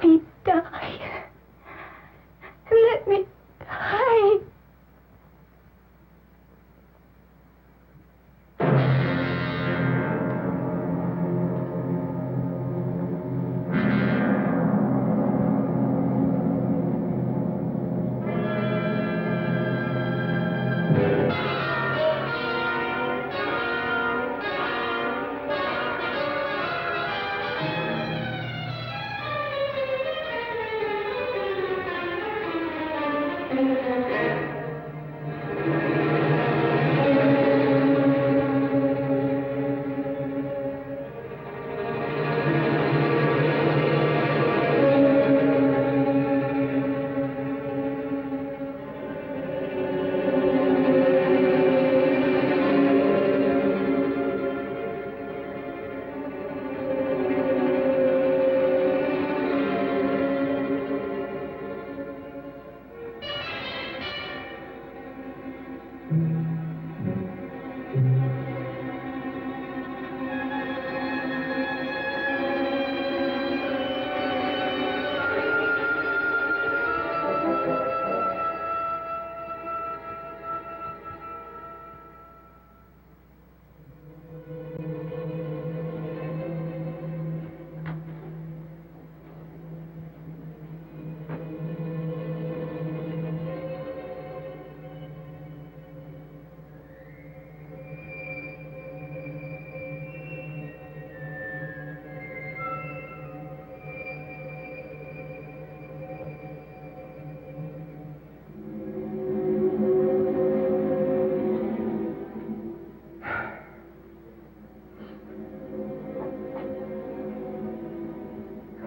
Let me die. Let me die.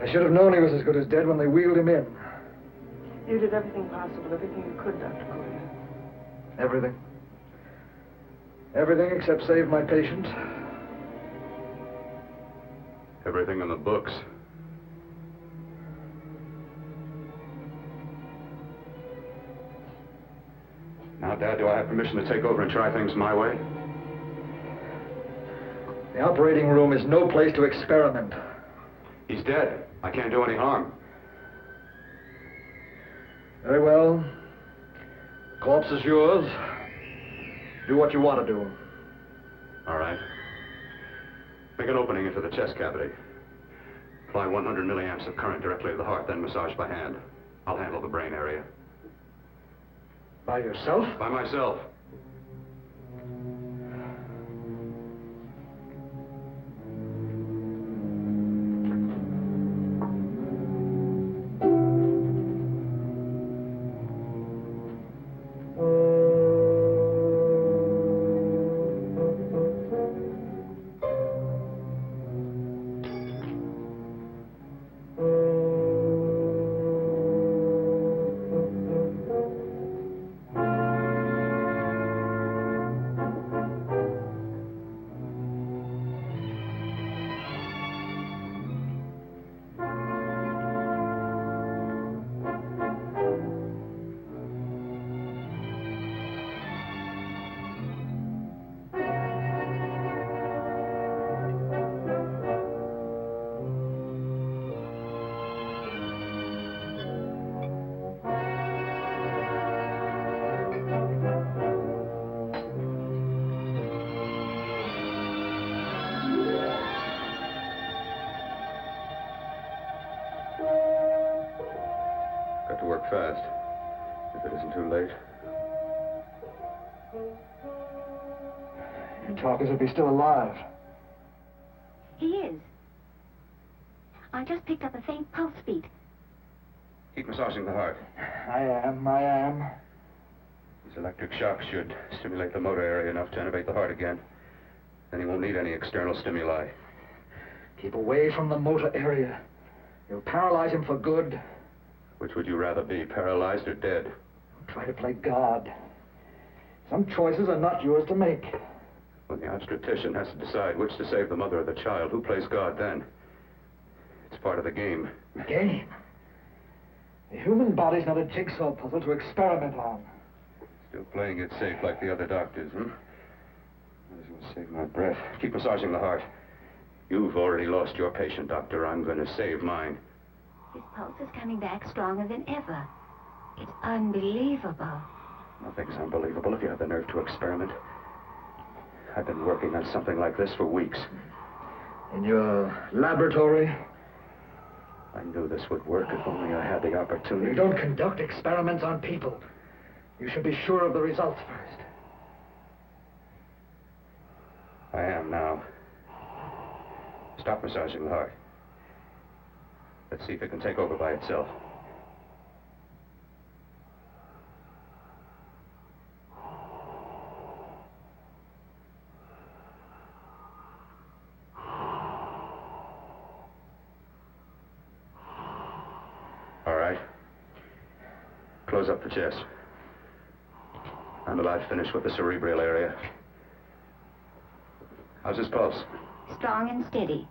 I should have known he was as good as dead when they wheeled him in. You did everything possible, everything you could, Dr. Corey. Everything. Everything except save my patient. Everything in the books. Now, Dad, do I have permission to take over and try things my way? The operating room is no place to experiment. He's dead. I can't do any harm. Very well. The corpse is yours. Do what you want to do. All right. Make an opening into the chest cavity. Apply 100 milliamps of current directly to the heart, then massage by hand. I'll handle the brain area. By yourself? By myself. Got to work fast, if it isn't too late. You talk as if he's still alive. He is. I just picked up a faint pulse beat. Keep massaging the heart. I am. These electric shocks should stimulate the motor area enough to innervate the heart again. Then he won't need any external stimuli. Keep away from the motor area. You'll paralyze him for good. Which would you rather be, paralyzed or dead? Try to play God. Some choices are not yours to make. When the obstetrician has to decide which to save the mother or the child, who plays God then? It's part of the game. Game? The human body's not a jigsaw puzzle to experiment on. Still playing it safe like the other doctors, huh? Might as well save my breath. Keep massaging the heart. You've already lost your patient, Doctor. I'm going to save mine. His pulse is coming back stronger than ever. It's unbelievable. Nothing's unbelievable if you have the nerve to experiment. I've been working on something like this for weeks. In your laboratory? I knew this would work if only I had the opportunity. You don't conduct experiments on people. You should be sure of the results first. I am now. Stop massaging the heart. Let's see if it can take over by itself. All right. Close up the chest. I'm about finished with the cerebral area. How's his pulse? Strong and steady.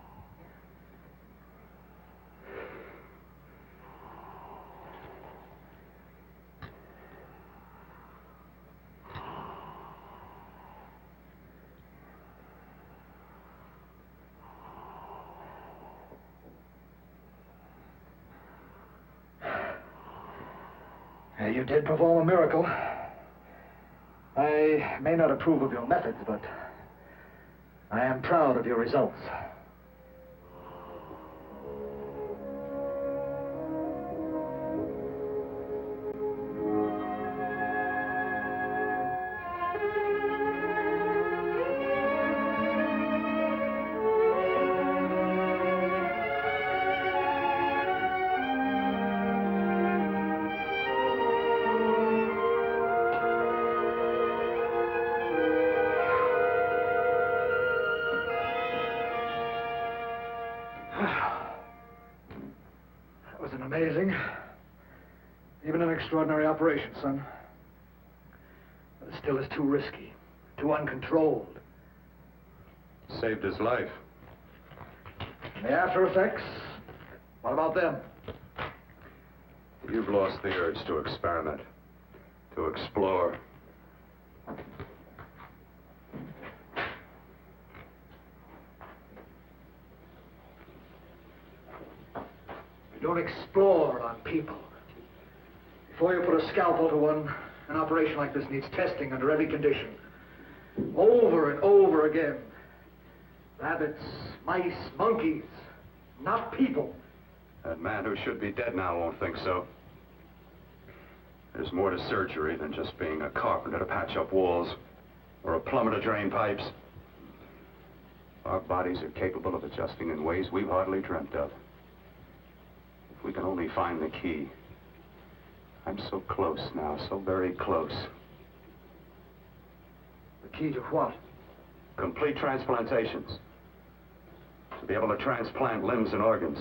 You did perform a miracle. I may not approve of your methods, but I am proud of your results. Amazing. Even an extraordinary operation, son. But it still is too risky, too uncontrolled. Saved his life. And the after effects? What about them? You've lost the urge to experiment, to explore. Don't explore on people. Before you put a scalpel to one, an operation like this needs testing under every condition. Over and over again. Rabbits, mice, monkeys, not people. That man who should be dead now won't think so. There's more to surgery than just being a carpenter to patch up walls or a plumber to drain pipes. Our bodies are capable of adjusting in ways we've hardly dreamt of. If we can only find the key. I'm so close now, so very close. The key to what? Complete transplantations. To be able to transplant limbs and organs.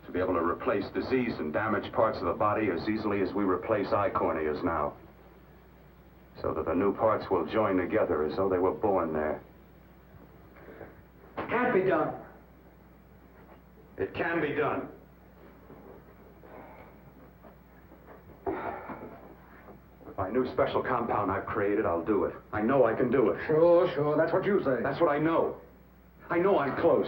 To be able to replace diseased and damaged parts of the body as easily as we replace eye corneas now. So that the new parts will join together as though they were born there. Can't be done. It can be done. With my new special compound I've created, I'll do it. I know I can do it. Sure, that's what you say. That's what I know. I know I'm close.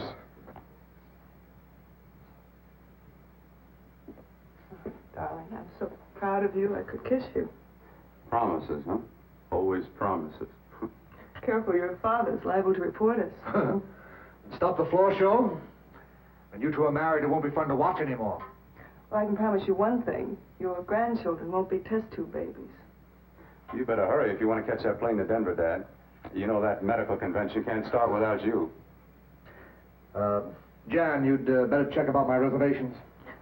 Darling, I'm so proud of you, I could kiss you. Promises, huh? Always promises. Careful, your father's liable to report us. Stop the floor show? When you two are married, it won't be fun to watch anymore. Well, I can promise you one thing. Your grandchildren won't be test tube babies. You better hurry if you want to catch that plane to Denver, Dad. You know that medical convention can't start without you. Jan, you'd better check about my reservations.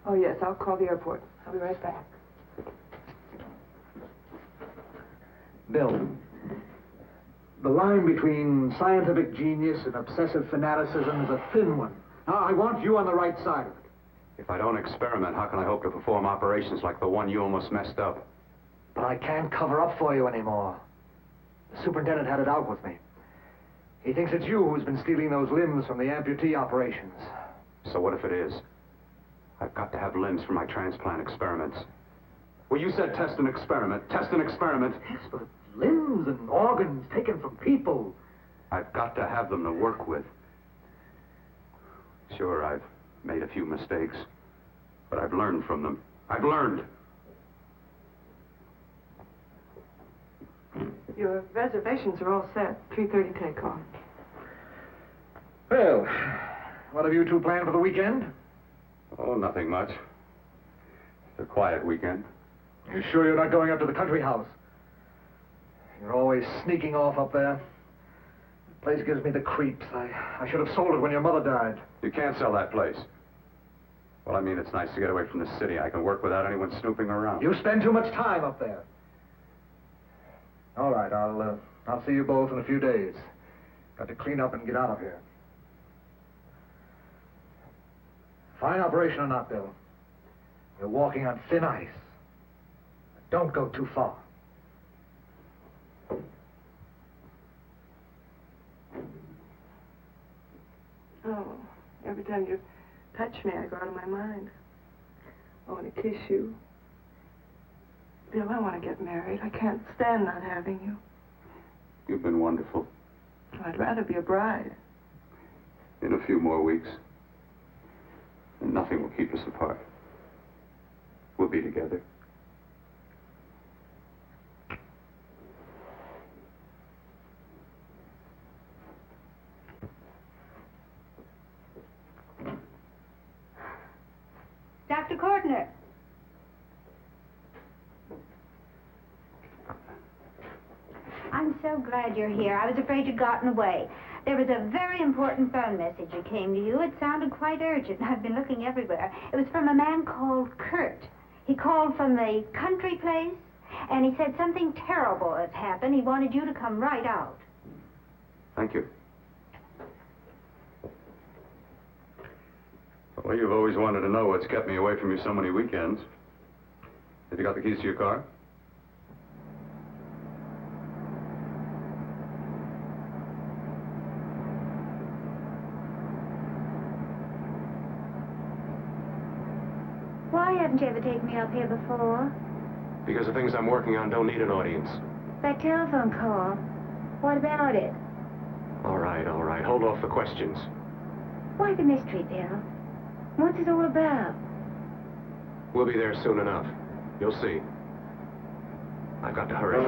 Oh, yes, I'll call the airport. I'll be right back. Bill, the line between scientific genius and obsessive fanaticism is a thin one. Now, I want you on the right side of it. If I don't experiment, how can I hope to perform operations like the one you almost messed up? But I can't cover up for you anymore. The superintendent had it out with me. He thinks it's you who's been stealing those limbs from the amputee operations. So what if it is? I've got to have limbs for my transplant experiments. Well, you said test and experiment. Test and experiment. Yes, but limbs and organs taken from people. I've got to have them to work with. Sure, I've made a few mistakes. But I've learned from them. I've learned. Your reservations are all set. 3:30 takeoff. Well, what have you two planned for the weekend? Oh, nothing much. It's a quiet weekend. You sure you're not going up to the country house? You're always sneaking off up there. The place gives me the creeps. I should have sold it when your mother died. You can't sell that place. Well, I mean, it's nice to get away from the city. I can work without anyone snooping around. You spend too much time up there. All right, I'll see you both in a few days. Got to clean up and get out of here. Fine operation or not, Bill. You're walking on thin ice. Don't go too far. Oh, every time you touch me, I go out of my mind. I want to kiss you. Bill, I want to get married. I can't stand not having you. You've been wonderful. I'd rather be a bride. In a few more weeks, and nothing will keep us apart. We'll be together. Dr. Cordner. I'm so glad you're here. I was afraid you'd gotten away. There was a very important phone message that came to you. It sounded quite urgent. I've been looking everywhere. It was from a man called Kurt. He called from the country place, and he said something terrible has happened. He wanted you to come right out. Thank you. Well, you've always wanted to know what's kept me away from you so many weekends. Have you got the keys to your car? Why haven't you ever taken me up here before? Because the things I'm working on don't need an audience. That telephone call. What about it? All right, all right. Hold off the questions. Why the mystery, Bill? What's it all about? We'll be there soon enough. You'll see. I've got to hurry.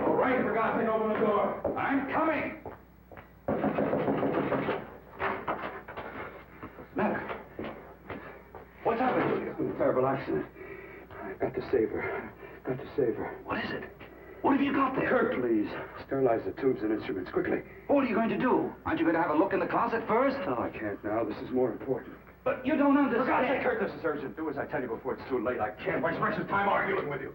All right, for God's sake, open the door. I'm coming. Matter? What's happened? It's been a terrible accident. I've got to save her. Got to save her. What is it? What have you got there? Kurt, please. Sterilize the tubes and instruments quickly. What are you going to do? Aren't you going to have a look in the closet first? No, I can't now. This is more important. But you don't understand. For God's sake, Kurt, this is urgent. Do as I tell you before it's too late. I can't waste precious time arguing with you.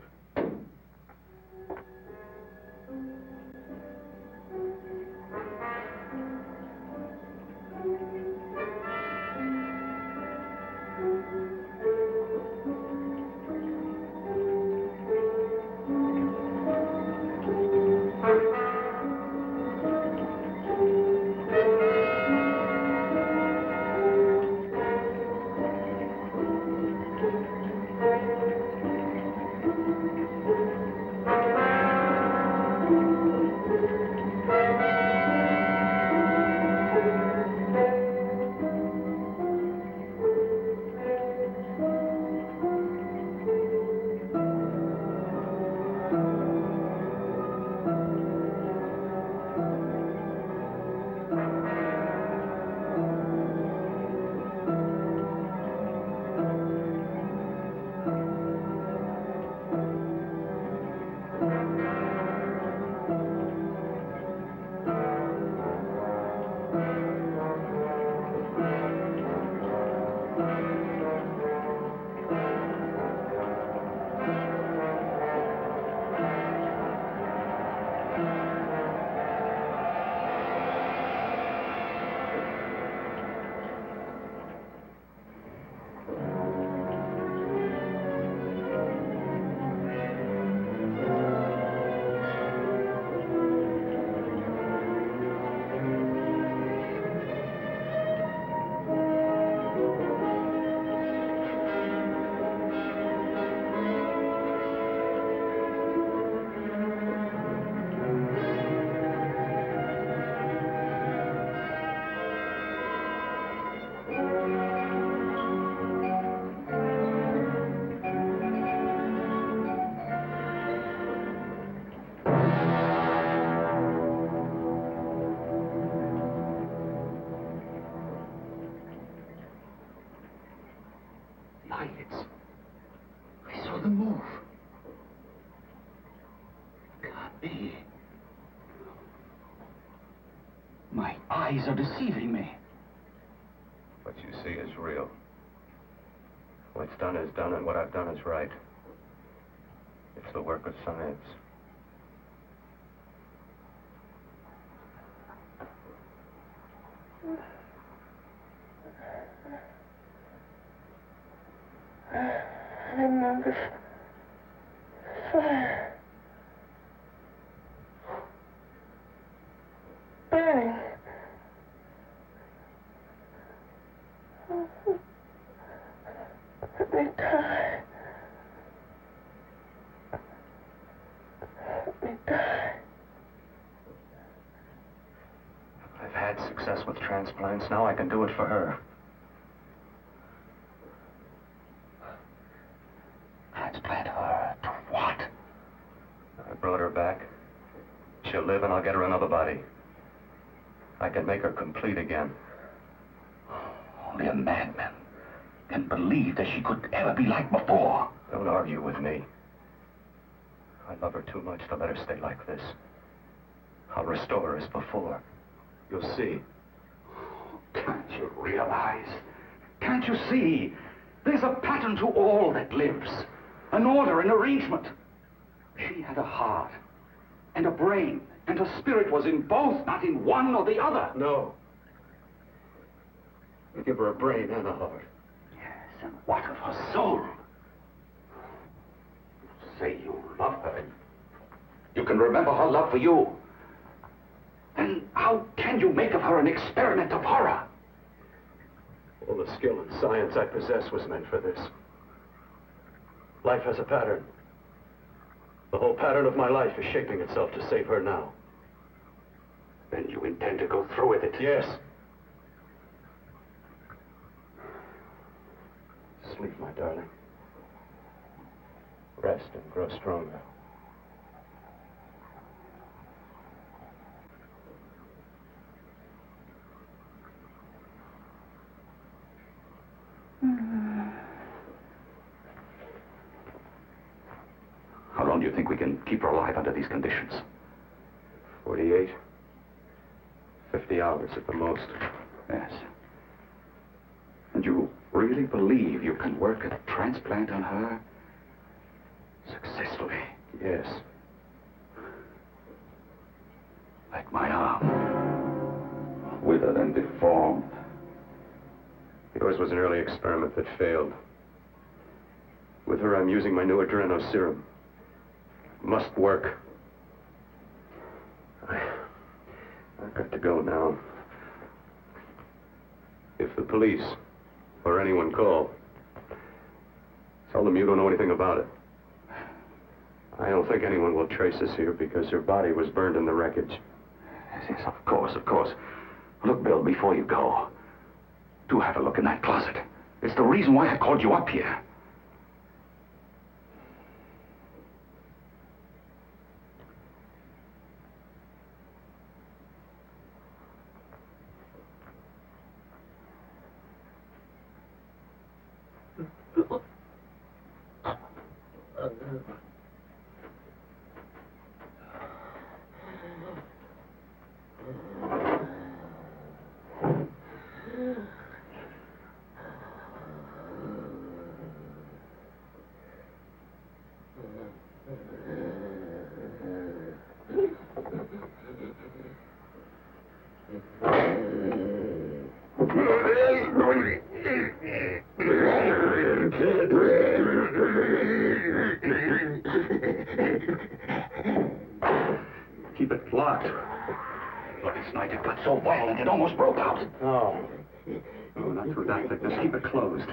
Eyelids. I saw them move. Can't be. My eyes are deceiving me. What you see is real. What's done is done, and what I've done is right. It's the work of science. I remember fire. Burning. Let me die. Let me die. I've had success with transplants. Now I can do it for her. Transplant her to what? I brought her back. She'll live and I'll get her another body. I can make her complete again. Only a madman can believe that she could ever be like before. Don't argue with me. I love her too much to let her stay like this. I'll restore her as before. You'll see. Can't you realize? Can't you see? There's a pattern to all that lives. An order, an arrangement. She had a heart, and a brain, and her spirit was in both, not in one or the other. No. You give her a brain and a heart. Yes, and what of her soul? You say you love her. You can remember her love for you. Then how can you make of her an experiment of horror? All the skill and science I possess was meant for this. Life has a pattern. The whole pattern of my life is shaping itself to save her now. Then you intend to go through with it? Yes. Sleep, my darling. rest and grow stronger. How long do you think we can keep her alive under these conditions? 48. 50 hours at the most. Yes. And you really believe you can work a transplant on her successfully? Yes. Like my arm. Withered and deformed. Yours was an early experiment that failed. With her, I'm using my new adreno serum. Must work. I've got to go now. If the police or anyone call, tell them you don't know anything about it. I don't think anyone will trace us here because her body was burned in the wreckage. Yes, of course, of course. Look, Bill, before you go, do have a look in that closet. It's the reason why I called you up here. Keep it locked. Look, it's night. It got so violent, it almost broke out. Oh. Oh, not through that thickness. Keep it closed.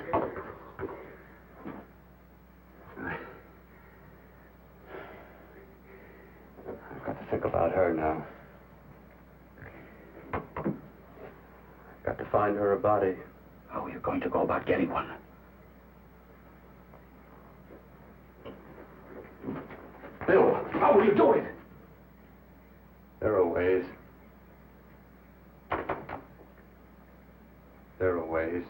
I've got to think about her now. I've got to find her a body. How are you going to go about getting one? Bill, how will you do it? There are ways. There are ways.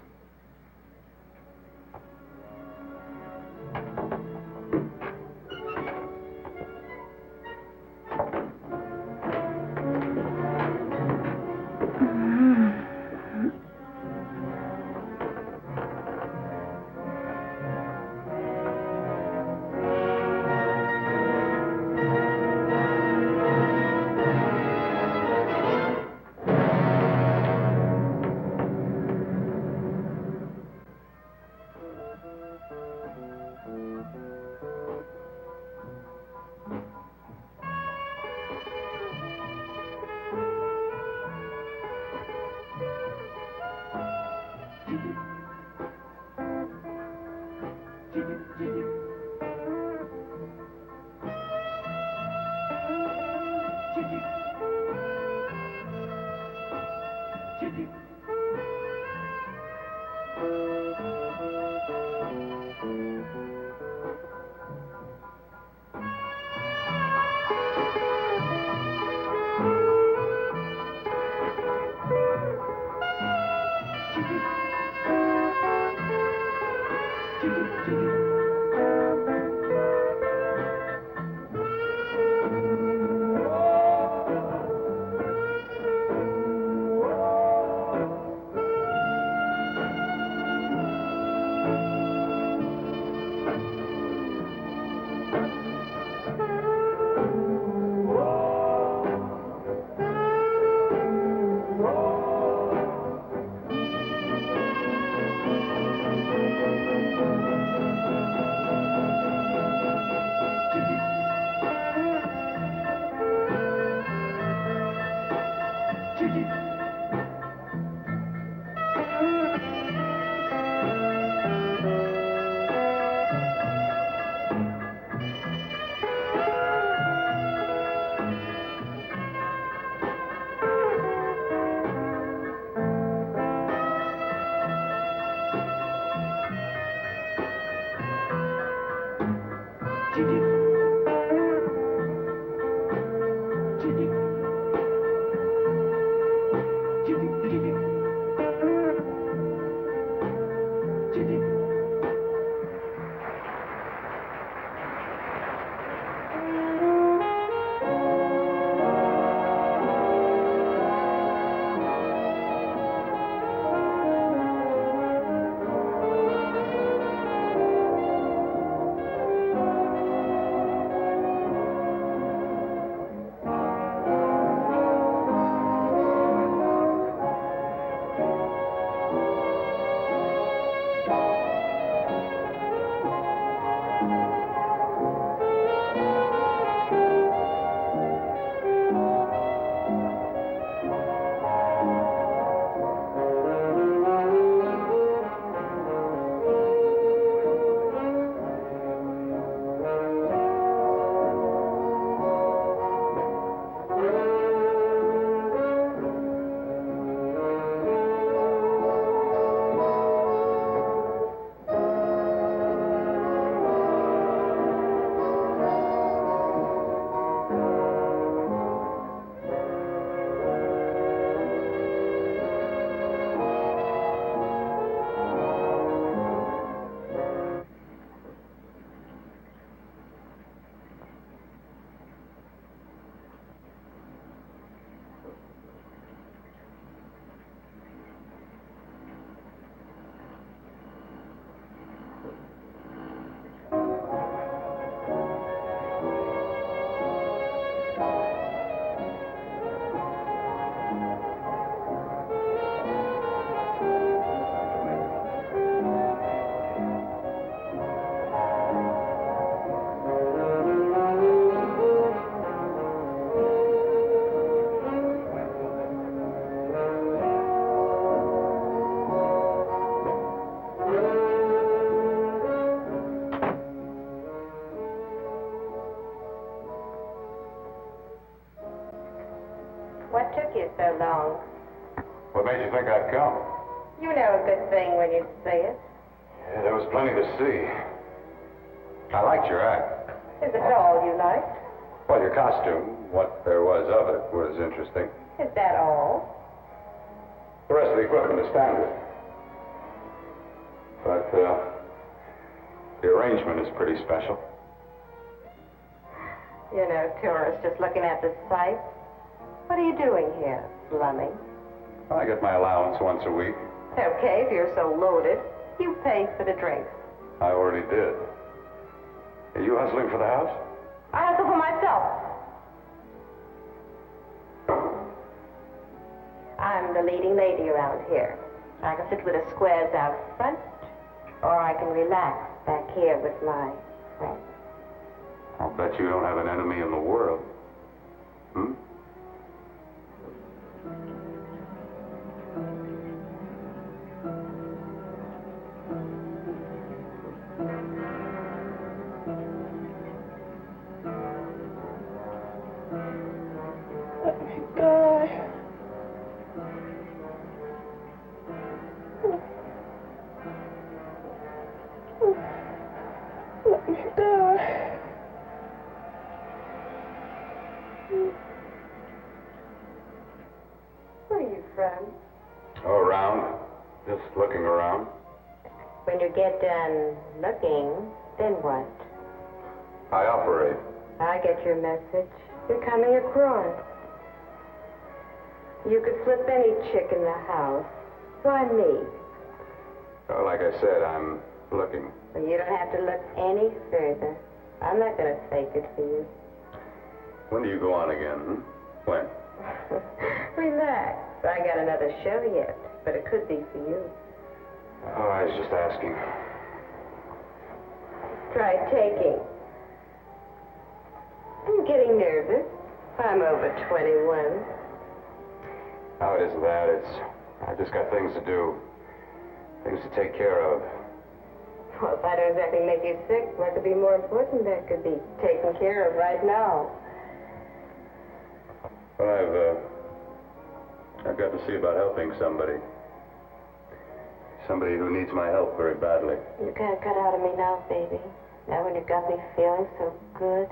What made you think I'd come? You know a good thing when you say it. Yeah, there was plenty to see. I liked your act. Is it all you liked? Well, your costume, what there was of it, was interesting. Is that all? The rest of the equipment is standard. But, the arrangement is pretty special. You know, tourists just looking at the sights. What are you doing here, slumming? I get my allowance once a week. Okay, if you're so loaded, you pay for the drinks. I already did. Are you hustling for the house? I hustle for myself. I'm the leading lady around here. I can sit with the squares out front, or I can relax back here with my friends. I'll bet you don't have an enemy in the world. Hmm? Let me die. Let me die. Where are you from? Oh, around. Just looking around. When you get done looking, then what? I operate. I get your message. You're coming across. You could flip any chick in the house. Why me? Oh, like I said, I'm looking. Well, you don't have to look any further. I'm not going to fake it for you. When do you go on again, When? Relax. I got another show yet, but it could be for you. Oh, I was just asking. Try taking. I'm getting nervous. I'm over 21. Oh, it isn't that. I've just got things to do. Things to take care of. Well, if I don't exactly make you sick, what could be more important that could be taken care of right now? Well, I've got to see about helping somebody. Somebody who needs my help very badly. You can't cut out of me now, baby. Now when you got me feeling so good,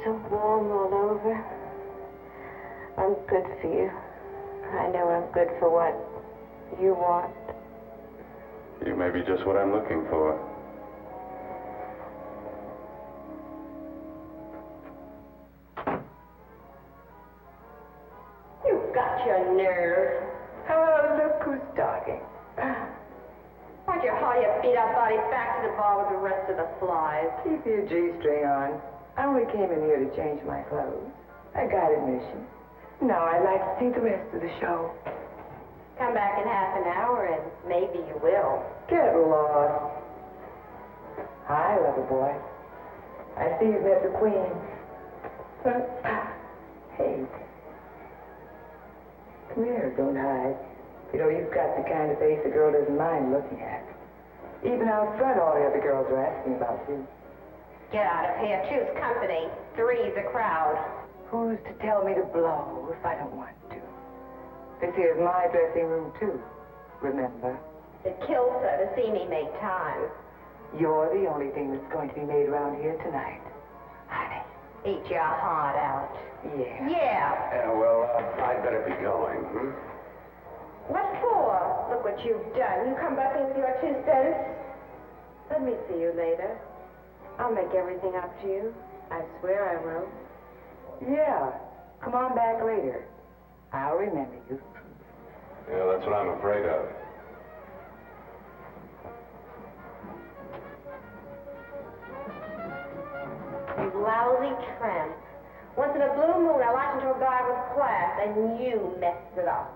so warm all over. I'm good for you. I know I'm good for what you want. You may be just what I'm looking for. You've got your nerve. Oh, look who's talking. Why'd you haul your beat-up body back to the bar with the rest of the flies? Keep your G-string on. I only came in here to change my clothes. I got admission. Now I'd like to see the rest of the show. Come back in half an hour and maybe you will. Get lost. Hi, lover boy. I see you've met the queen. Hey. Come here, don't hide. You know, you've got the kind of face a girl doesn't mind looking at. Even out front, all the other girls are asking about you. Get out of here. Choose company. Three's a crowd. Who's to tell me to blow if I don't want to? This here's my dressing room, too. Remember? It kills her to see me make time. You're the only thing that's going to be made around here tonight. Honey. Eat your heart out. Yeah. Yeah. Yeah, well, I'd better be going, What for? Look what you've done. You come bucking with your 2 cents. Let me see you later. I'll make everything up to you. I swear I will. Yeah. Come on back later. I'll remember you. Yeah, that's what I'm afraid of. You lousy tramp. Once in a blue moon, I latched into a guy with class, and you messed it up.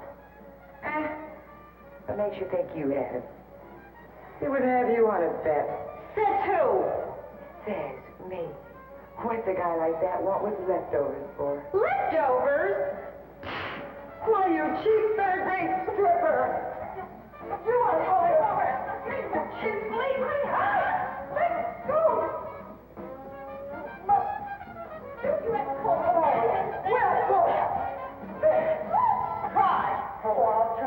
What makes you think you have? He wouldn't have you on a bet. Says who? Says me. What's a guy like that want with leftovers for? Leftovers? Why, you cheap third-rate stripper! You are going over! She's bleeding! Let go! You let go! Well, go! Try for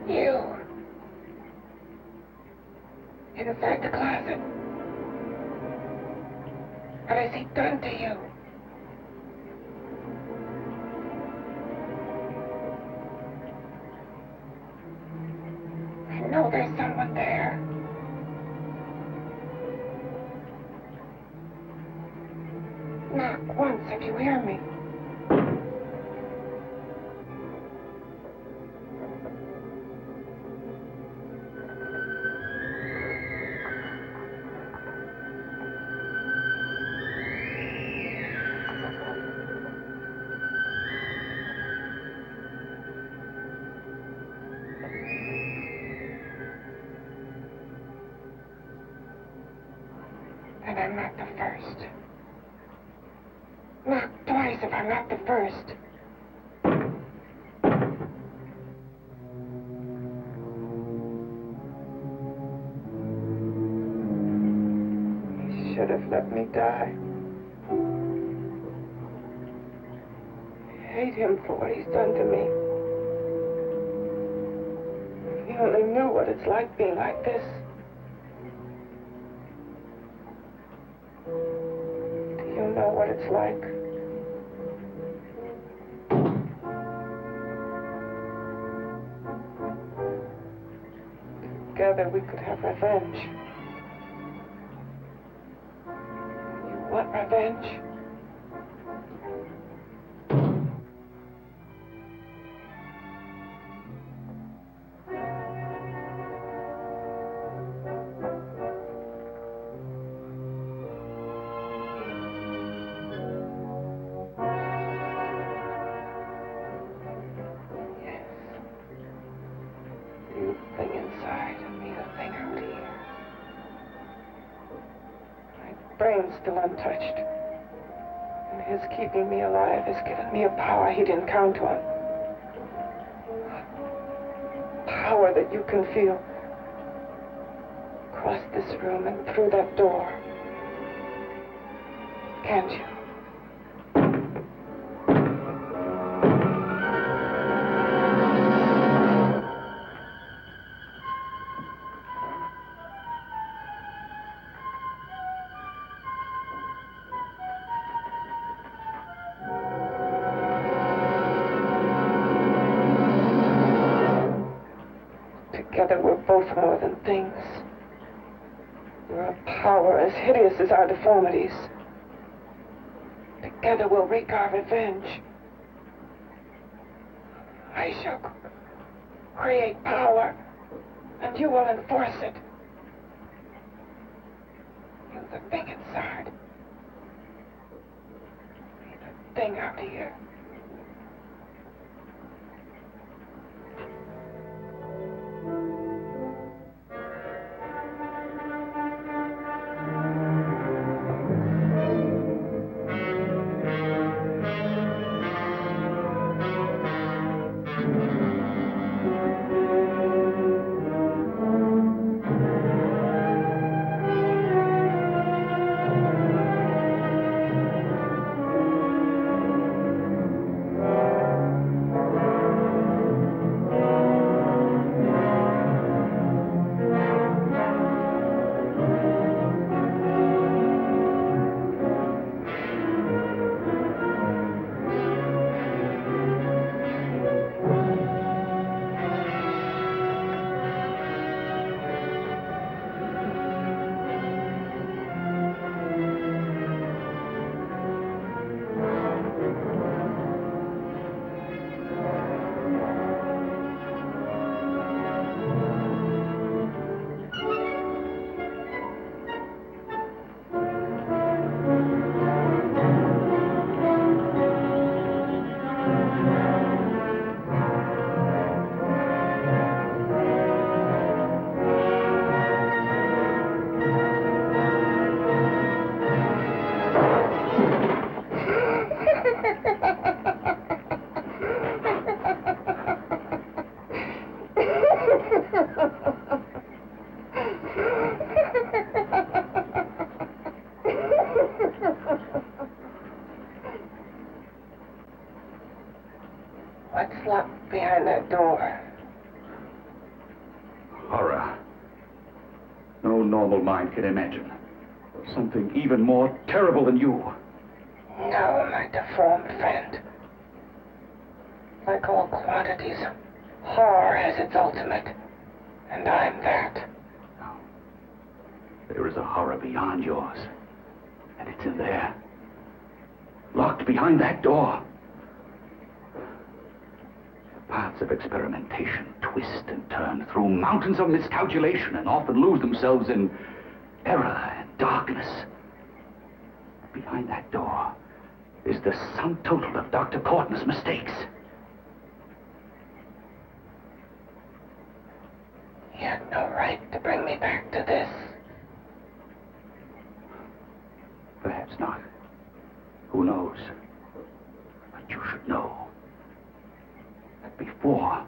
You. Inside the closet. What has he done to you? I know there's someone there. Knock once if you hear me. And I'm not the first. Knock twice if I'm not the first. He should have let me die. I hate him for what he's done to me. If he only knew what it's like being like this. You know what it's like. Together we could have revenge. You want revenge? Brain's still untouched. And his keeping me alive has given me a power he didn't count on. Power that you can feel. Across this room and through that door. Can't you? Together we're both more than things. We're a power as hideous as our deformities. Together we'll wreak our revenge. I shall create power, and you will enforce it. You the thing inside. Me the thing out here. What's locked behind that door? Horror. No normal mind can imagine. Something even more terrible than you. No, my deformed friend. Like all quantities, horror has its ultimate. And I'm that. No. There is a horror beyond yours. And it's in there. Locked behind that door. Paths of experimentation twist and turn through mountains of miscalculation and often lose themselves in error and darkness. Behind that door is the sum total of Dr. Corton's mistakes. You had no right to bring me back to this. Perhaps not. Who knows? But you should know. Before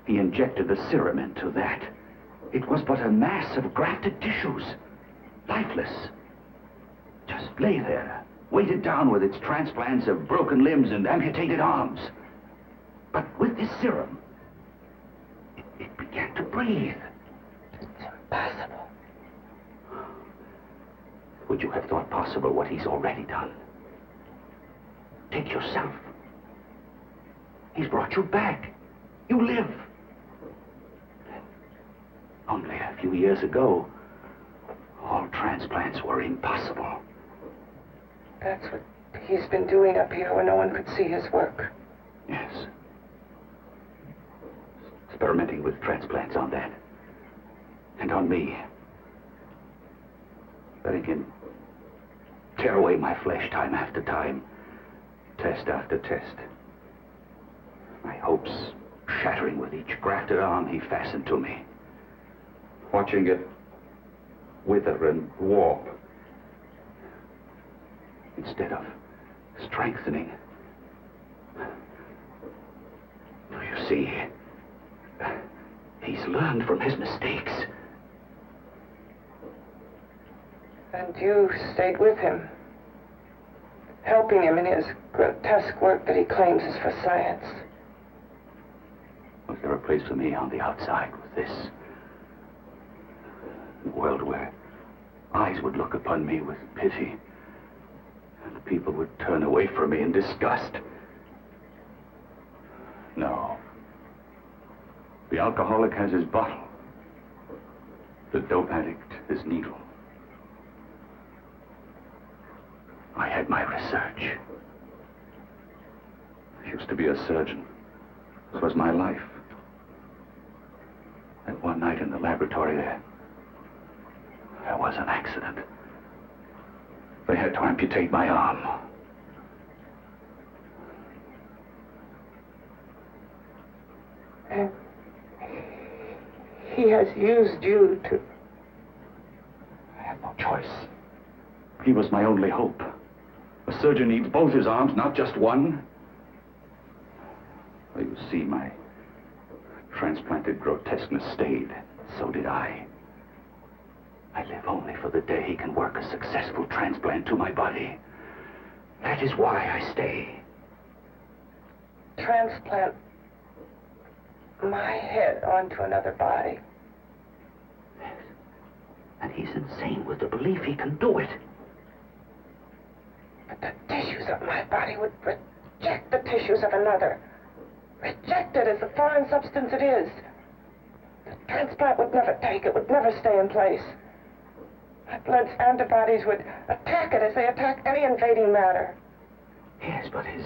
he injected the serum into that, it was but a mass of grafted tissues, lifeless. Just lay there, weighted down with its transplants of broken limbs and amputated arms. But with this serum, it began to breathe. It's impossible. Would you have thought possible what he's already done? Take yourself. He's brought you back. You live. Only a few years ago, all transplants were impossible. That's what he's been doing up here where no one could see his work. Yes. Experimenting with transplants on that. And on me. Letting him tear away my flesh time after time. Test after test. My hopes shattering with each grafted arm he fastened to me. Watching it wither and warp. Instead of strengthening. You see, he's learned from his mistakes. And you stayed with him, helping him in his grotesque work that he claims is for science. Was there a place for me on the outside with this? A world where eyes would look upon me with pity, and people would turn away from me in disgust. No. The alcoholic has his bottle. The dope addict his needle. I had my research. I used to be a surgeon. This was my life. And one night in the laboratory there was an accident. They had to amputate my arm. And he has used you to... I had no choice. He was my only hope. A surgeon needs both his arms, not just one. Well, you see, my transplanted grotesqueness stayed. So did I. I live only for the day he can work a successful transplant to my body. That is why I stay. Transplant my head onto another body. Yes. And he's insane with the belief he can do it. But the tissues of my body would reject the tissues of another. Reject it as the foreign substance it is. The transplant would never take it, would never stay in place. My blood's antibodies would attack it as they attack any invading matter. Yes, but his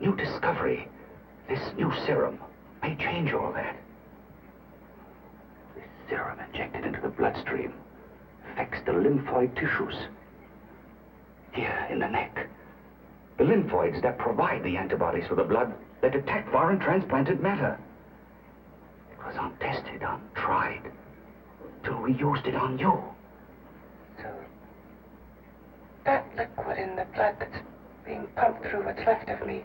new discovery, this new serum, may change all that. This serum injected into the bloodstream affects the lymphoid tissues. Here in the neck. The lymphoids that provide the antibodies for the blood that attack foreign transplanted matter. It was untested, untried, till we used it on you. So, that liquid in the blood that's being pumped through what's left of me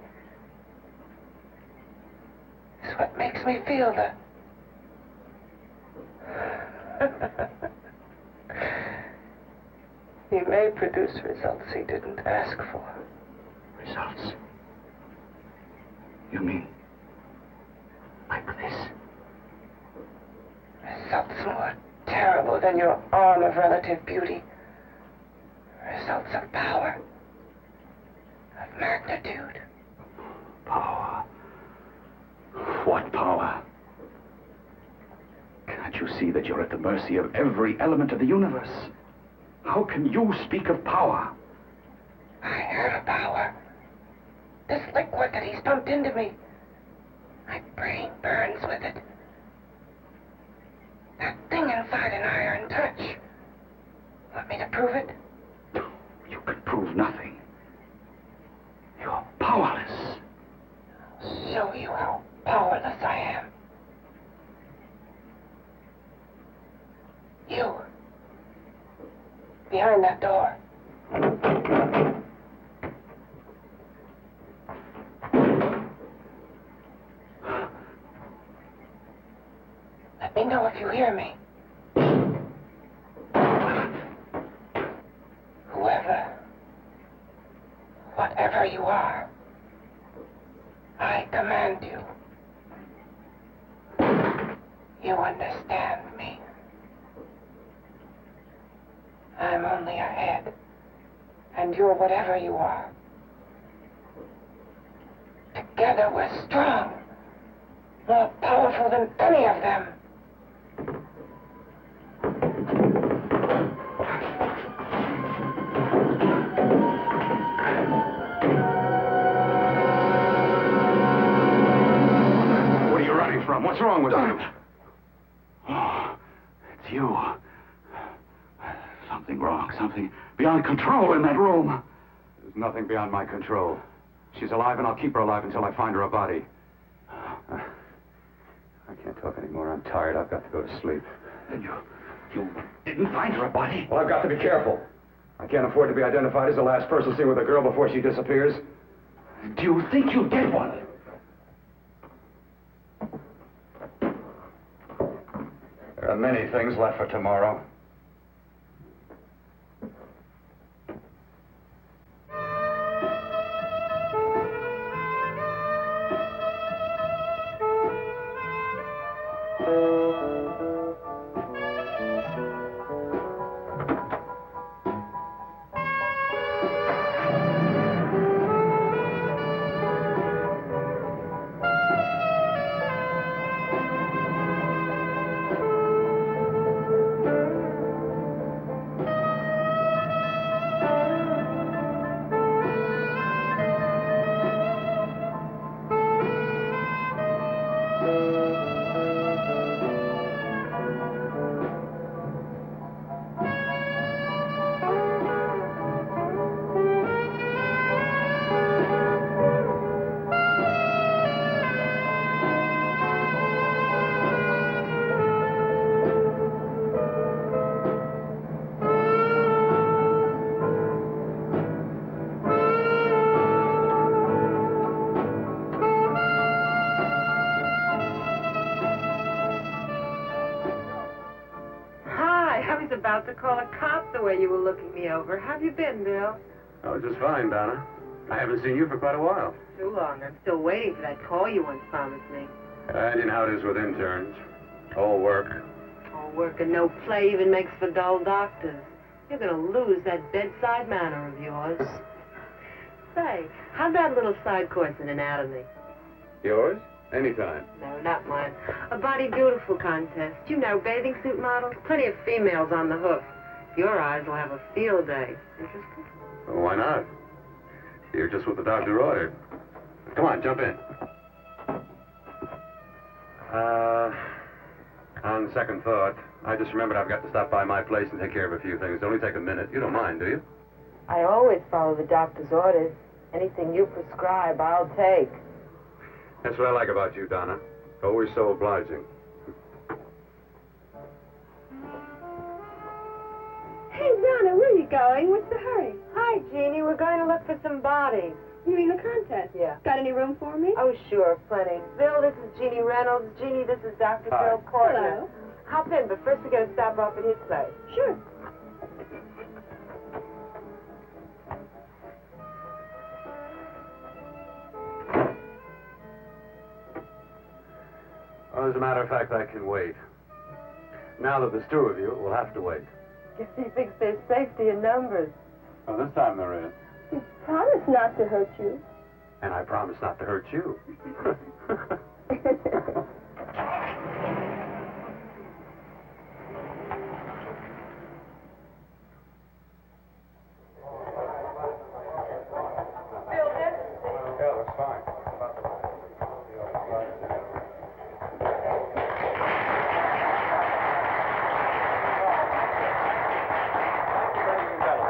is what makes me feel the... He may produce results he didn't ask for. Results? You mean like this? Results more terrible than your arm of relative beauty. Results of power. Of magnitude. Power. What power? Can't you see that you're at the mercy of every element of the universe? How can you speak of power? I have power. This liquid that he's pumped into me. My brain burns with it. That thing inside an iron touch. Want me to prove it? You can prove nothing. You're powerless. I'll show you how powerless I am. You. Behind that door. Let me know if you hear me. Whoever, whatever you are, I command you. You understand me. I'm only a head, and you're whatever you are. Together we're strong, more powerful than any of them. What are you running from? What's wrong with you? Oh, it's you. Something wrong, something beyond control in that room. There's nothing beyond my control. She's alive, and I'll keep her alive until I find her a body. I can't talk anymore. I'm tired. I've got to go to sleep. And you didn't find her a body? Well, I've got to be careful. I can't afford to be identified as the last person seen with a girl before she disappears. Do you think you'll get one? There are many things left for tomorrow. About to call a cop the way you were looking me over. How have you been, Bill? Oh, just fine, Donna. I haven't seen you for quite a while. Too long. I'm still waiting for that call you once promised me. You know how it is with interns. All work. All work and no play even makes for dull doctors. You're going to lose that bedside manner of yours. Say, how'd that little side course in anatomy? Yours? Anytime. No, not mine. A body beautiful contest. You know, bathing suit models. Plenty of females on the hoof. Your eyes will have a field day. Interested? Well, why not? You're just what the doctor ordered. Come on, jump in. On second thought, I just remembered I've got to stop by my place and take care of a few things. It'll only take a minute. You don't mind, do you? I always follow the doctor's orders. Anything you prescribe, I'll take. That's what I like about you, Donna. Always so obliging. Hey, Donna, where are you going? What's the hurry? Hi, Jeannie. We're going to look for some bodies. You mean the contest? Yeah. Got any room for me? Oh, sure, plenty. Bill, this is Jeannie Reynolds. Jeannie, this is Dr. Hi. Bill Cortner. Hello. Hop in, but first we got to stop off at his place. Sure. Well, as a matter of fact, I can wait. Now that there's two of you, we'll have to wait. Guess he thinks there's safety in numbers. Well, this time there is. You promised not to hurt you. And I promise not to hurt you.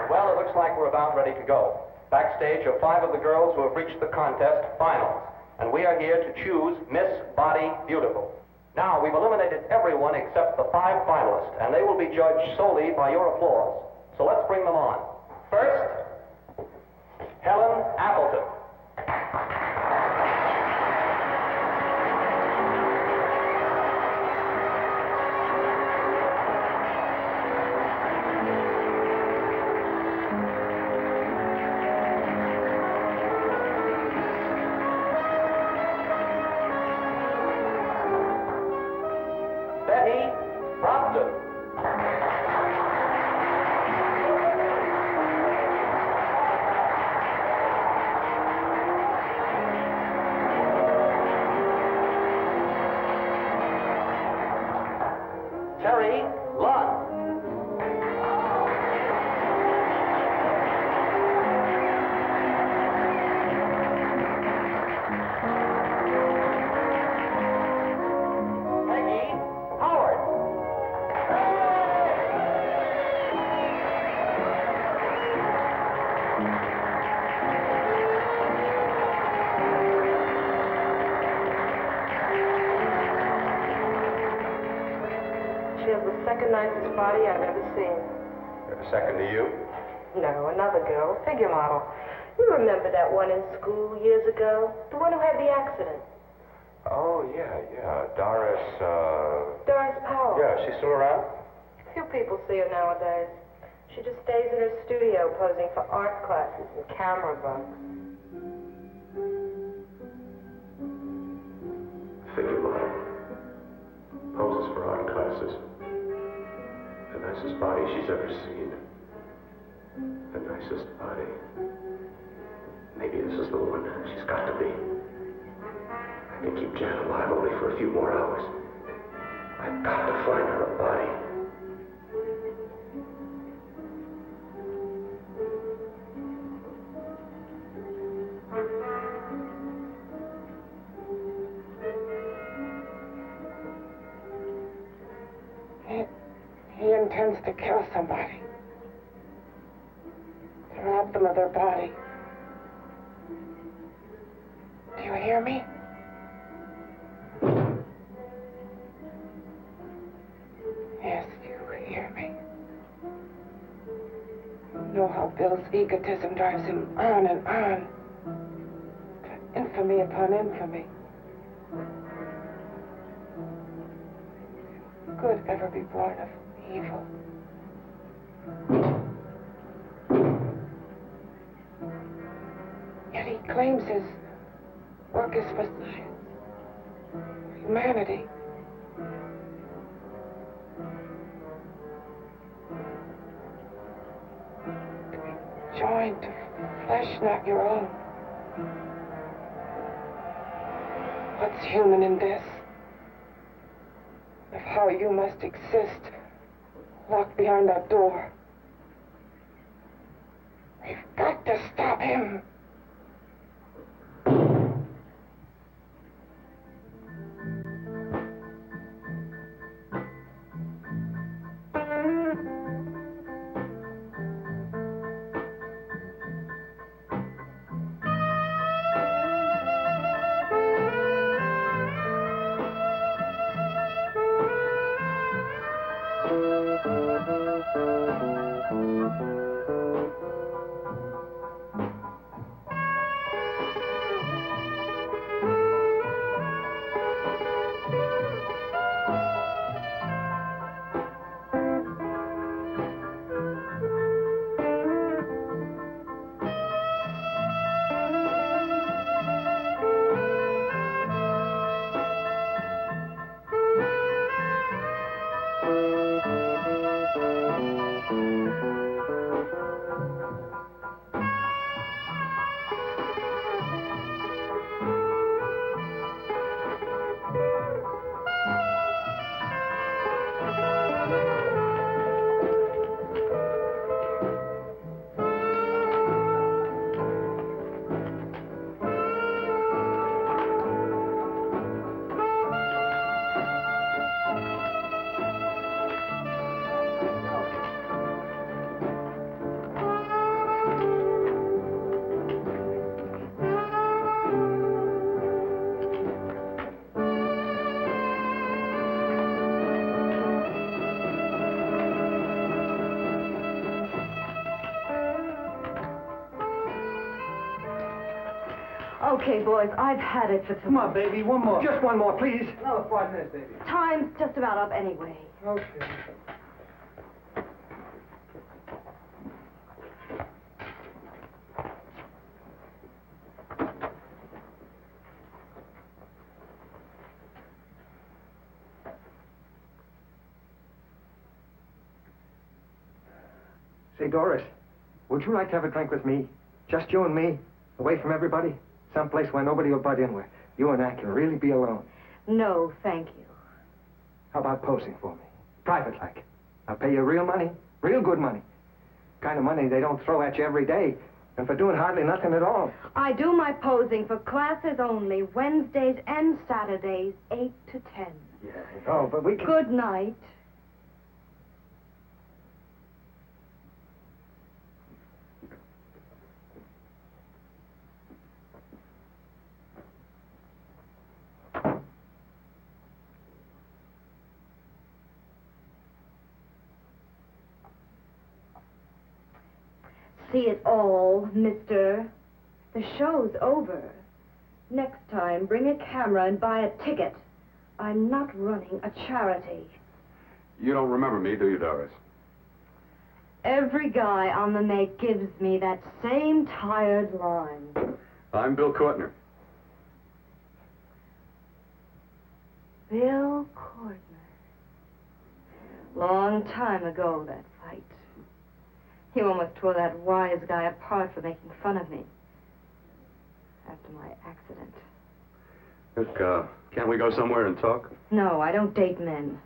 Well, it looks like we're about ready to go. Backstage are 5 of the girls who have reached the contest finals, and we are here to choose Miss Body Beautiful. Now, we've eliminated everyone except the 5 finalists, and they will be judged solely by your applause. So let's bring them on. First, Helen Appleton. Betty Brompton. Terry Lund. Peggy Howard. She has the second nicest body I've ever seen. Second to you. No, another girl, figure model. You remember that one in school years ago? The one who had the accident. Oh, yeah. Doris, Doris Powell. Yeah, she's still around? Few people see her nowadays. She just stays in her studio posing for art classes and camera bugs. Figure model. Poses for art classes. The nicest body she's ever seen. The nicest body. Maybe this is the one. She's got to be. I can keep Jan alive only for a few more hours. I've got to find her a body. He intends to kill somebody. To rob them of their body. Do you hear me? Yes, you hear me. You know how Bill's egotism drives him on and on. To infamy upon infamy. Good ever be born of evil. Yet he claims his work is for science, for humanity. To be joined to flesh not your own. What's human in this? Of how you must exist, locked behind that door. We've got to stop him. Okay, boys, I've had it for tonight. Come on, baby, one more. Just one more, please. Another 5 minutes, baby. Time's just about up anyway. Okay. Say, Doris, would you like to have a drink with me? Just you and me, away from everybody? Someplace where nobody will butt in, where you and I can really be alone. No, thank you. How about posing for me? Private like. I'll pay you real money, real good money. Kind of money they don't throw at you every day, and for doing hardly nothing at all. I do my posing for classes only, Wednesdays and Saturdays, 8 to 10. Yeah, I know, but we can... Good night. See it all, mister. The show's over. Next time, bring a camera and buy a ticket. I'm not running a charity. You don't remember me, do you, Doris? Every guy on the make gives me that same tired line. I'm Bill Courtner. Bill Courtner. Long time ago, that fight. You almost tore that wise guy apart for making fun of me. After my accident. Look, can't we go somewhere and talk? No, I don't date men.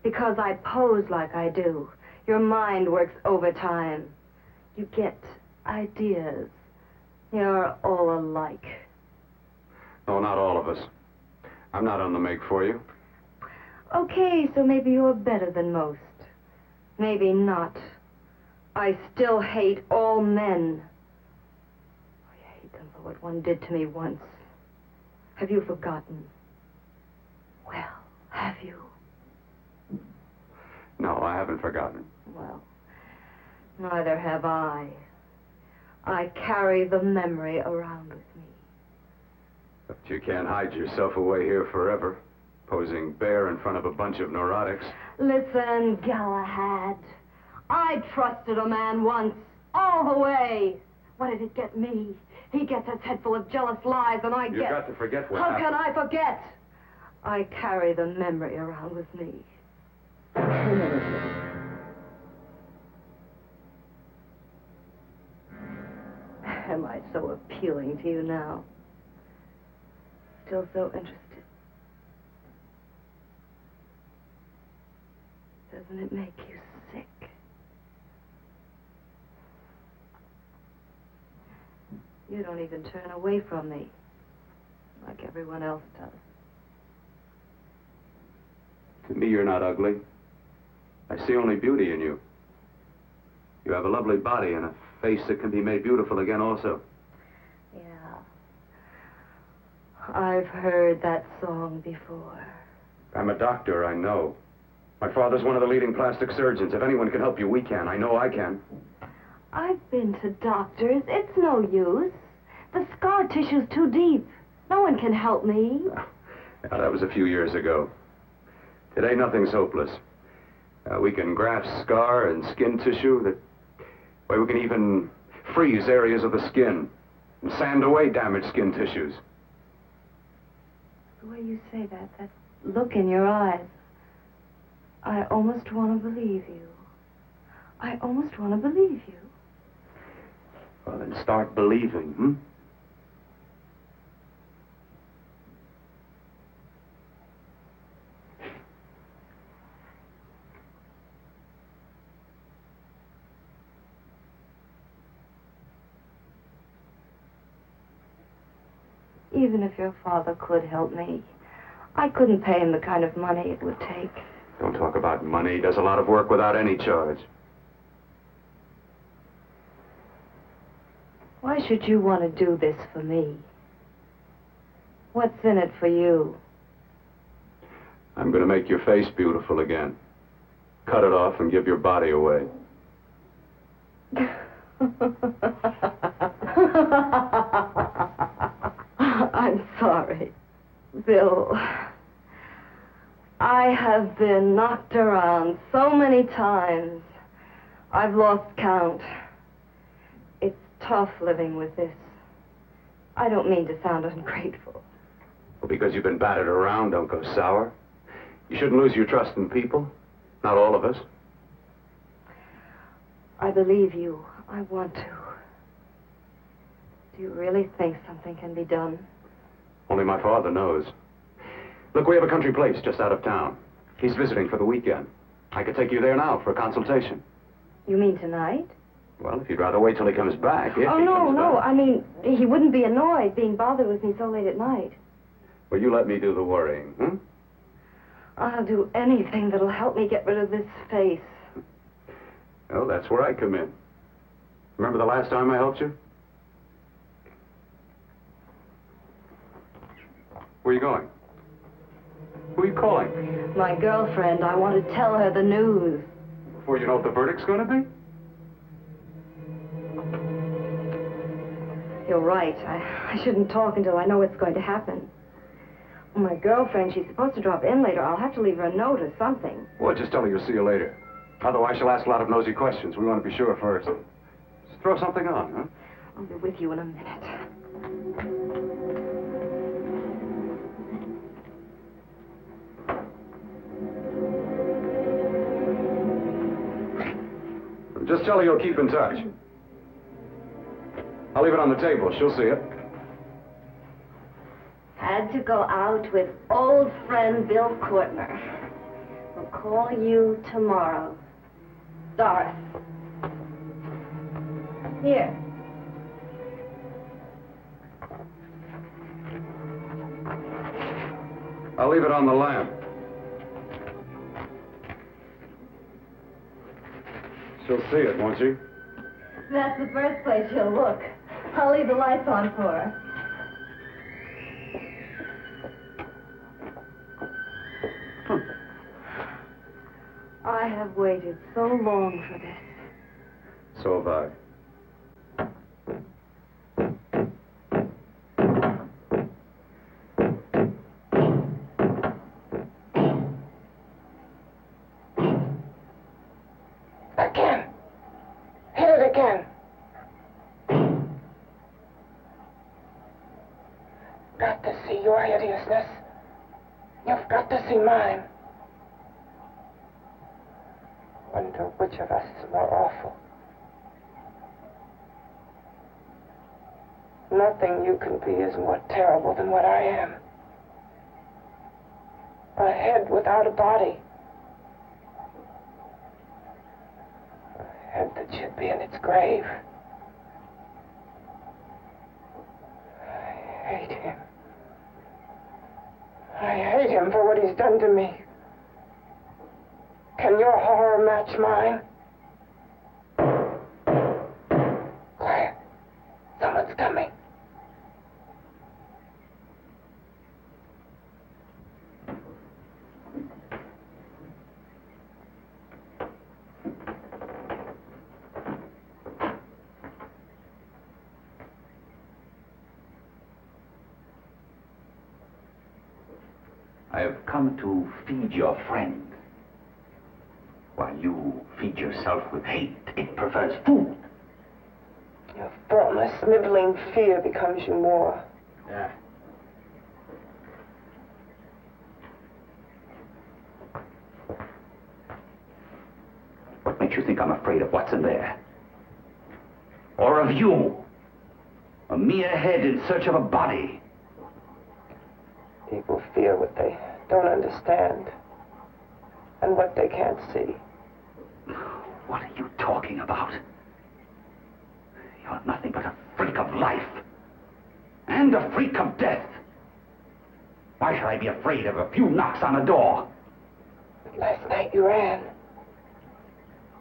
Because I pose like I do. Your mind works overtime. You get ideas. You're all alike. Oh, not all of us. I'm not on the make for you. Okay, so maybe you're better than most. Maybe not. I still hate all men. I hate them for what one did to me once. Have you forgotten? Well, have you? No, I haven't forgotten. Well, neither have I. I carry the memory around with me. But you can't hide yourself away here forever, posing bare in front of a bunch of neurotics. Listen, Galahad. I trusted a man once, all the way. What did it get me? He gets his head full of jealous lies, and I get... You've got to forget what How happened. can I forget? I carry the memory around with me. Am I so appealing to you now? Still so interested? Doesn't it make you sick? You don't even turn away from me, like everyone else does. To me, you're not ugly. I see only beauty in you. You have a lovely body and a face that can be made beautiful again also. Yeah. I've heard that song before. I'm a doctor, I know. My father's one of the leading plastic surgeons. If anyone can help you, we can. I know I can. I've been to doctors. It's no use. The scar tissue's too deep. No one can help me. Now, that was a few years ago. Today, nothing's hopeless. We can graft scar and skin tissue. Well, we can even freeze areas of the skin and sand away damaged skin tissues. The way you say that look in your eyes, I almost want to believe you. I almost want to believe you. Well, then start believing, hmm? Even if your father could help me, I couldn't pay him the kind of money it would take. Don't talk about money. He does a lot of work without any charge. Why should you want to do this for me? What's in it for you? I'm going to make your face beautiful again. Cut it off and give your body away. sorry. Bill, I have been knocked around so many times. I've lost count. It's tough living with this. I don't mean to sound ungrateful. Well, because you've been battered around, don't go sour. You shouldn't lose your trust in people. Not all of us. I believe you. I want to. Do you really think something can be done? Only my father knows. Look, we have a country place just out of town. He's visiting for the weekend. I could take you there now for a consultation. You mean tonight? Well, if you'd rather wait till he comes back, if Oh, he no, comes no. back. I mean, he wouldn't be annoyed being bothered with me so late at night. Well, you let me do the worrying, hmm? I'll do anything that'll help me get rid of this face. Well, that's where I come in. Remember the last time I helped you? Where are you going? Who are you calling? My girlfriend. I want to tell her the news. Before you know what the verdict's going to be? You're right. I shouldn't talk until I know what's going to happen. My girlfriend, she's supposed to drop in later. I'll have to leave her a note or something. Well, just tell her you'll see you later. Otherwise, she'll ask a lot of nosy questions. We want to be sure first. Just throw something on, huh? I'll be with you in a minute. Just tell her you'll keep in touch. I'll leave it on the table. She'll see it. Had to go out with old friend Bill Courtner. We'll call you tomorrow. Doris. Here. I'll leave it on the lamp. She'll see it, won't she? That's the first place she'll look. I'll leave the lights on for her. I have waited so long for this. So have I. Again. Hit it again. Got to see your hideousness. You've got to see mine. Wonder which of us is more awful. Nothing you can be is more terrible than what I am. A head without a body. A head that should be in its grave. I hate him. I hate him for what he's done to me. Can your horror match mine? Quiet. Someone's coming. I have come to feed your friend. While you feed yourself with hate, it prefers food. Your formless, sniveling fear becomes you more. Yeah. What makes you think I'm afraid of what's in there? Or of you? A mere head in search of a body. People fear what they don't understand and what they can't see. What are you talking about? You're nothing but a freak of life. And a freak of death. Why should I be afraid of a few knocks on a door? But last night you ran.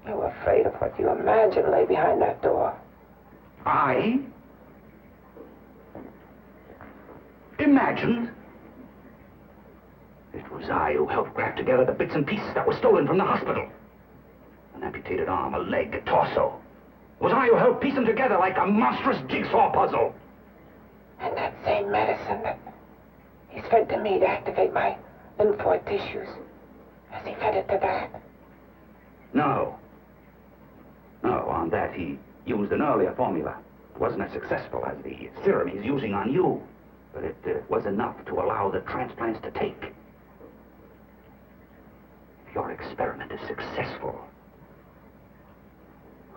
You were afraid of what you imagined lay behind that door. I? Imagined? It was I who helped grab together the bits and pieces that were stolen from the hospital. An amputated arm, a leg, a torso. It was I who helped piece them together like a monstrous jigsaw puzzle. And that same medicine that He's fed to me to activate my lymphoid tissues. Has he fed it to that? No. No, on that he used an earlier formula. It wasn't as successful as the serum he's using on you, but it was enough to allow the transplants to take. If your experiment is successful,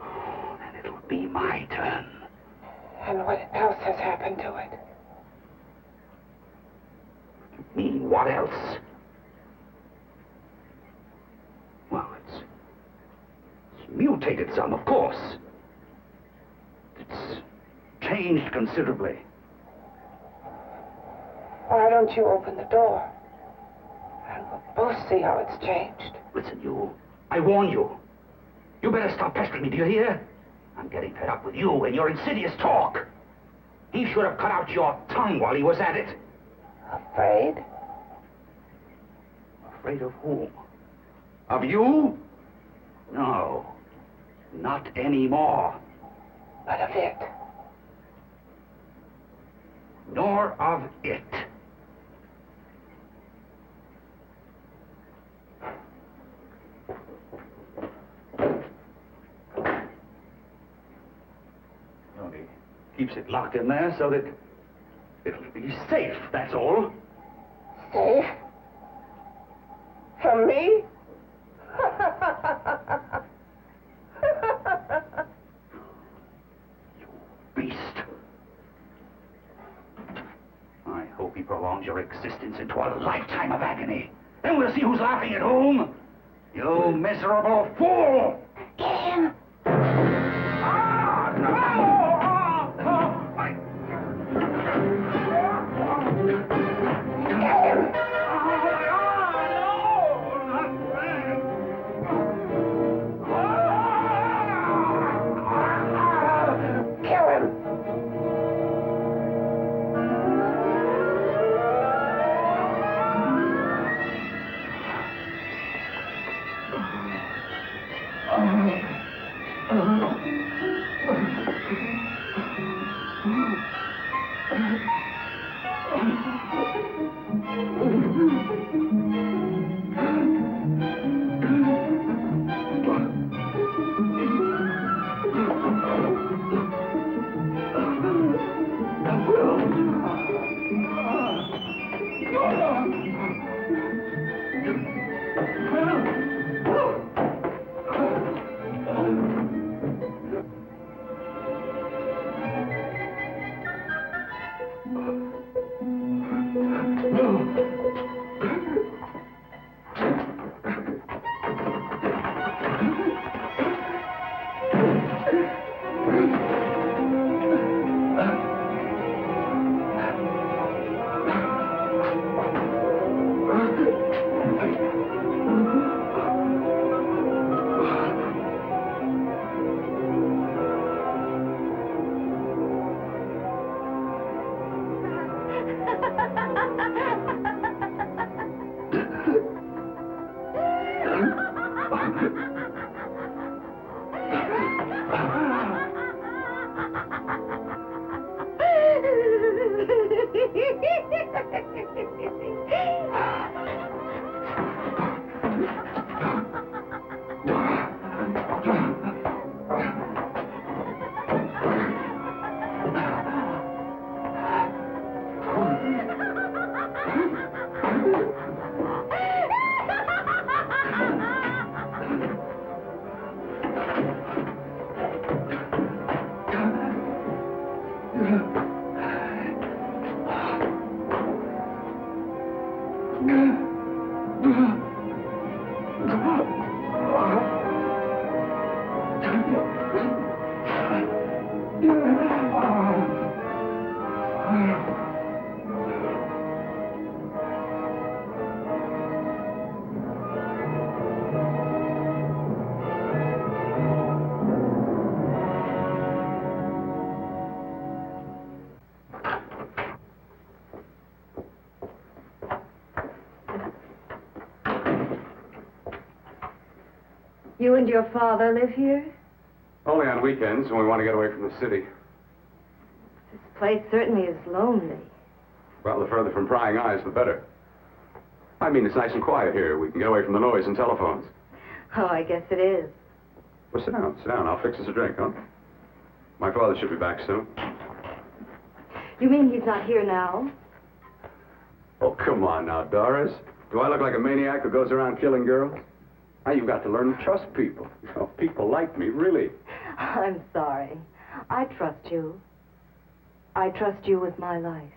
then it'll be my turn. And what else has happened to it? You mean what else? Well, it's mutated some, of course. It's changed considerably. Why don't you open the door? And we'll both see how it's changed. Listen, you. I warn you. You better stop pestering me, do you hear? I'm getting fed up with you and your insidious talk. He should have cut out your tongue while he was at it. Afraid? Afraid of whom? Of you? No. Not anymore. But of it. Nor of it. Only keeps it locked in there so that it'll be safe, that's all. Safe? From me? Beast. I hope he prolongs your existence into a lifetime of agony. Then we'll see who's laughing at whom. You miserable fool! Get him! You and your father live here? Only on weekends when we want to get away from the city. This place certainly is lonely. Well, the further from prying eyes, the better. I mean, it's nice and quiet here. We can get away from the noise and telephones. Oh, I guess it is. Well, sit down, sit down. I'll fix us a drink, huh? My father should be back soon. You mean he's not here now? Oh, come on now, Doris. Do I look like a maniac who goes around killing girls? Now, you've got to learn to trust people. You know, people like me, really. I'm sorry. I trust you. I trust you with my life.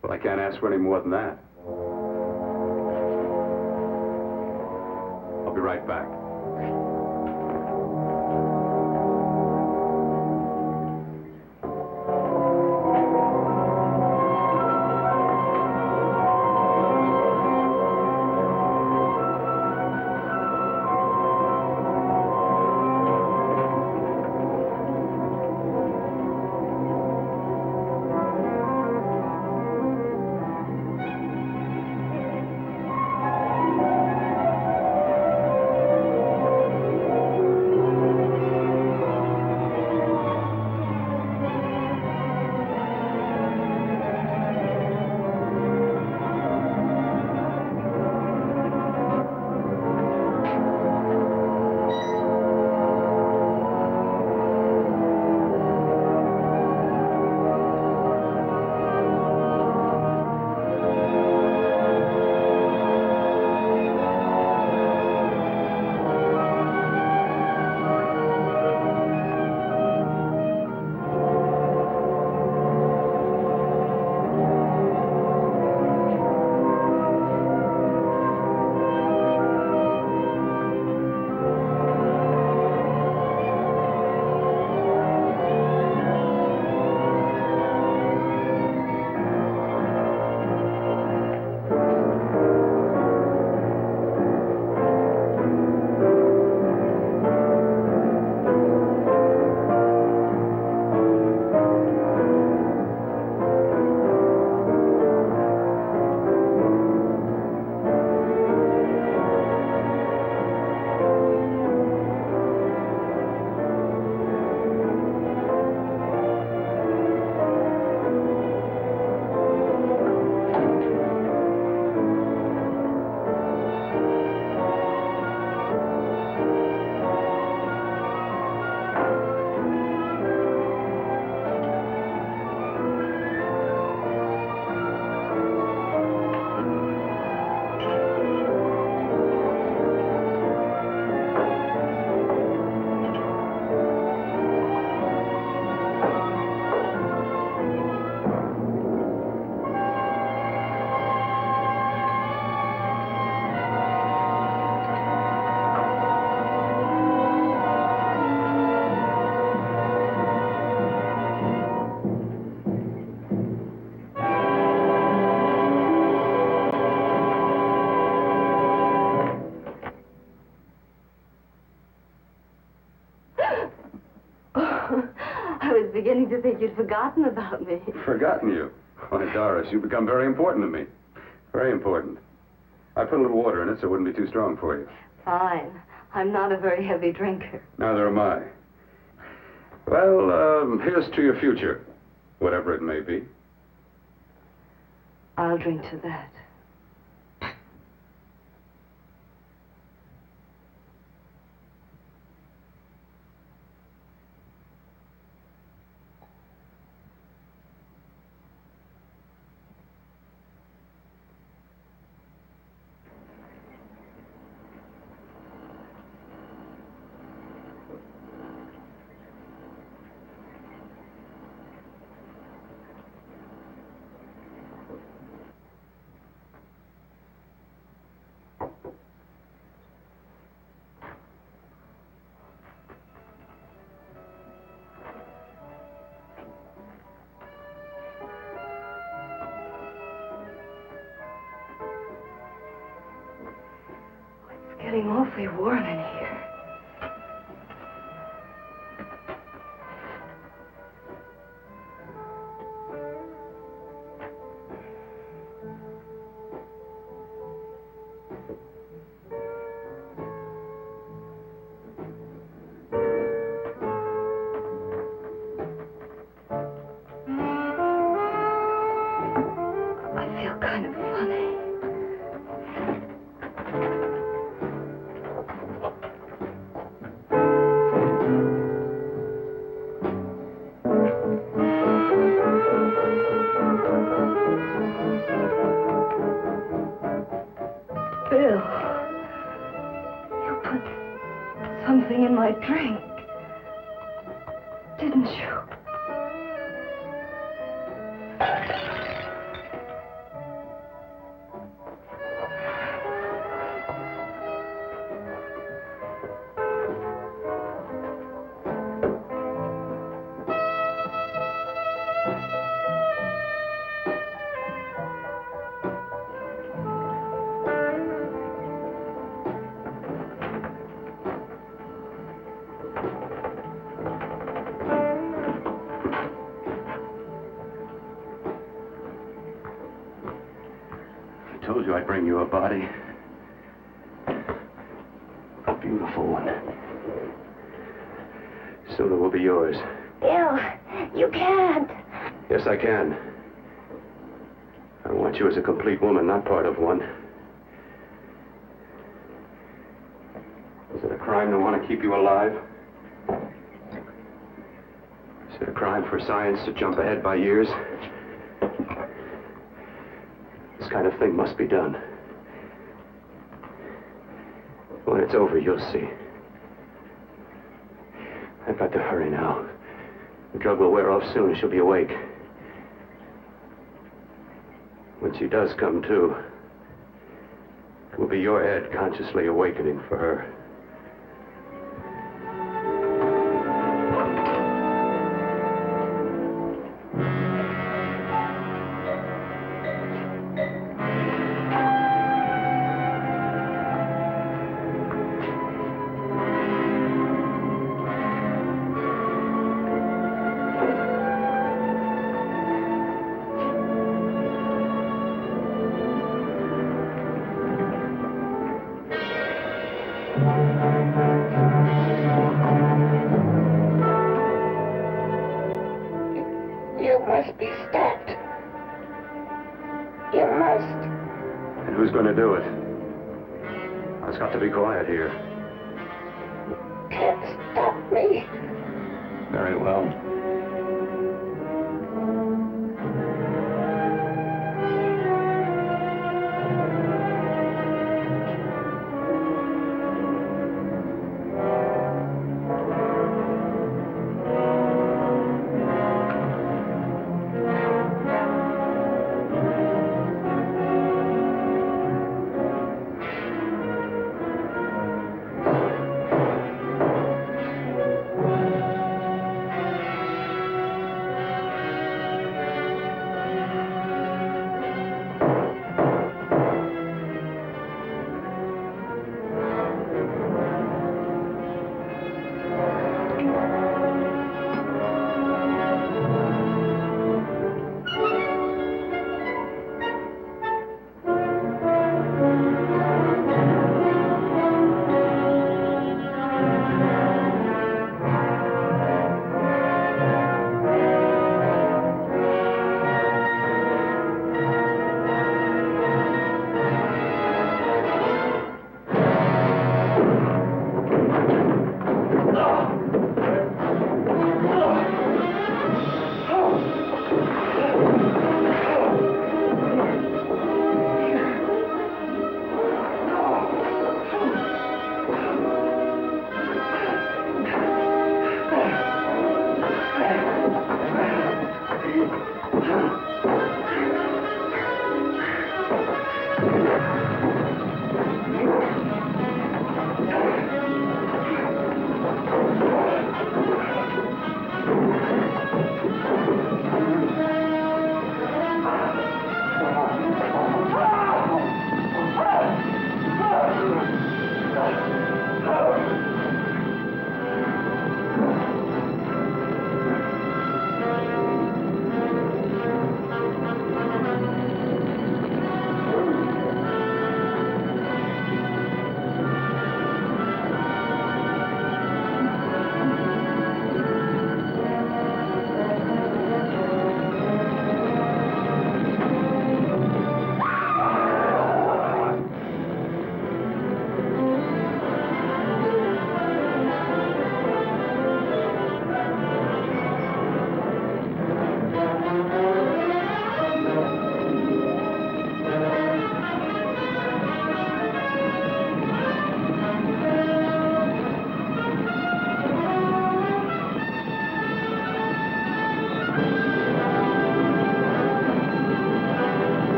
Well, I can't ask for any more than that. I'll be right back. I was beginning to think you'd forgotten about me. Forgotten you? Why, Doris, you've become very important to me. Very important. I put a little water in it so it wouldn't be too strong for you. Fine. I'm not a very heavy drinker. Neither am I. Well, here's to your future, whatever it may be. I'll drink to that. It's getting awfully warm in here. put something in my drink. Didn't you? I told you I'd bring you a body. A beautiful one. Soon it will be yours. Bill, you can't. Yes, I can. I want you as a complete woman, not part of one. Is it a crime to want to keep you alive? Is it a crime for science to jump ahead by years? This kind of thing must be done. When it's over, you'll see. I've got to hurry now. The drug will wear off soon and she'll be awake. When she does come to, it will be your head consciously awakening for her. You must be stopped. You must. And who's going to do it? It's got to be quiet here. Can't stop me. Very well.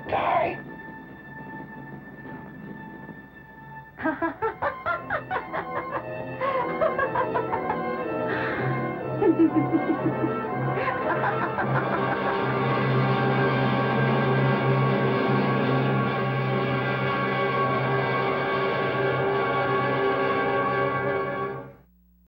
die.